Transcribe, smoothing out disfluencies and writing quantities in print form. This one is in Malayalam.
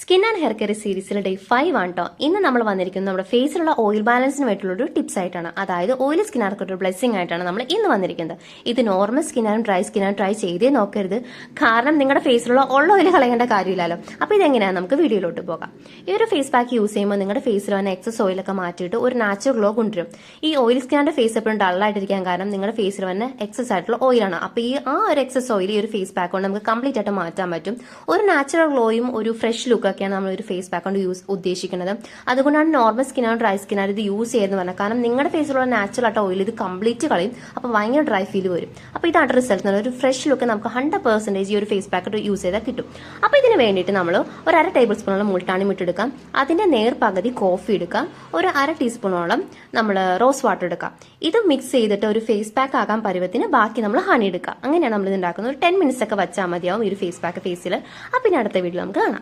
സ്കിൻ ആൻഡ് ഹെയർ കെയർ സീരീസിലെ ഡേ 5 ആണ് കേട്ടോ. ഇന്ന് നമ്മൾ വന്നിരിക്കുന്നത് നമ്മുടെ ഫേസിലുള്ള ഓയിൽ ബാലൻസിന് വേണ്ടിയുള്ള ഒരു ടിപ്സ് ആയിട്ടാണ്. അതായത് ഓയിൽ സ്കിന്നാർക്ക് ഒരു ബ്ലെസ്സിംഗ് ആയിട്ടാണ് നമ്മൾ ഇന്ന് വന്നിരിക്കുന്നത്. ഇത് നോർമൽ സ്കിന്നാനും ഡ്രൈ സ്കിന്നാനും ട്രൈ ചെയ്തേ നോക്കരുത്. കാരണം നിങ്ങളുടെ ഫേസിലുള്ള ഓയിൽ കളയേണ്ട കാര്യമില്ലല്ലോ. അപ്പോൾ ഇതെങ്ങനെയാണ് നമുക്ക് വീഡിയോയിലോട്ട് പോകാം. ഈ ഒരു ഫേസ് പാക്ക് യൂസ് ചെയ്യുമ്പോൾ നിങ്ങളുടെ ഫേസിൽ വന്ന എക്സസ് ഓയിലൊക്കെ മാറ്റിയിട്ട് ഒരു നാച്ചുറൽ ഗ്ലോ കൊണ്ടുവരും. ഈ ഓയിൽ സ്കിന്നാൻ്റെ ഫേസ് എപ്പോഴും ഡള്ളായിട്ടിരിക്കാൻ കാരണം നിങ്ങളുടെ ഫേസിൽ വന്ന എക്സസ് ആയിട്ടുള്ള ഓയിലാണ്. അപ്പോൾ ആ ഒരു എക്സസ് ഓയിൽ ഈ ഒരു ഫേസ് പാക്ക് കൊണ്ട് നമുക്ക് കംപ്ലീറ്റ് ആയിട്ട് മാറ്റാൻ പറ്റും. ഒരു നാച്ചുറൽ ഗ്ലോയും ഒരു ഫ്രഷ് ലുക്ക് ഒക്കെയാണ് നമ്മൾ ഒരു ഫേസ് പാക്ക് കൊണ്ട് ഉദ്ദേശിക്കുന്നത്. അതുകൊണ്ടാണ് നോർമൽ സ്കിനാണ് ഡ്രൈ സ്കിനാണ് ഇത് യൂസ് ചെയ്യുന്നത് പറഞ്ഞത്. കാരണം നിങ്ങളുടെ ഫേസിലുള്ള നാച്ചുറൽ ആയിട്ട് ഓയിൽ ഇത് കംപ്ലീറ്റ് കളയും. അപ്പോൾ ഭയങ്കര ഡ്രൈ ഫീൽ വരും. അപ്പോൾ ഇതാണ് റിസൾട്ട്. ഒരു ഫ്രഷ് ലുക്ക് നമുക്ക് 100% ഈ ഒരു ഫേസ് പാക്ക് യൂസ് ചെയ്താൽ കിട്ടും. അപ്പോൾ ഇതിന് വേണ്ടിയിട്ട് നമ്മൾ ഒരു 1/2 ടേബിൾ സ്പൂണോളം മുൾട്ടാണി മിട്ടെടുക്കാം. അതിന്റെ നേർപകുതി കോഫി എടുക്കാം. ഒരു 1/2 ടീസ്പൂണോളം നമ്മൾ റോസ് വാട്ടർ എടുക്കാം. ഇത് മിക്സ് ചെയ്തിട്ട് ഒരു ഫേസ് പാക്ക് ആകാൻ പരുവത്തിന് ബാക്കി നമ്മൾ ഹണി എടുക്കാം. അങ്ങനെയാണ് നമ്മൾ ഇത് ഉണ്ടാക്കുന്നത്. ഒരു 10 മിനിറ്റ്സ് ഒക്കെ വെച്ചാൽ മതിയാവും ഈ ഒരു ഫേസ് പാക്ക് ഫേസിൽ. അപ്പം പിന്നെ അടുത്ത വീഡിയോ നമുക്ക് കാണാം.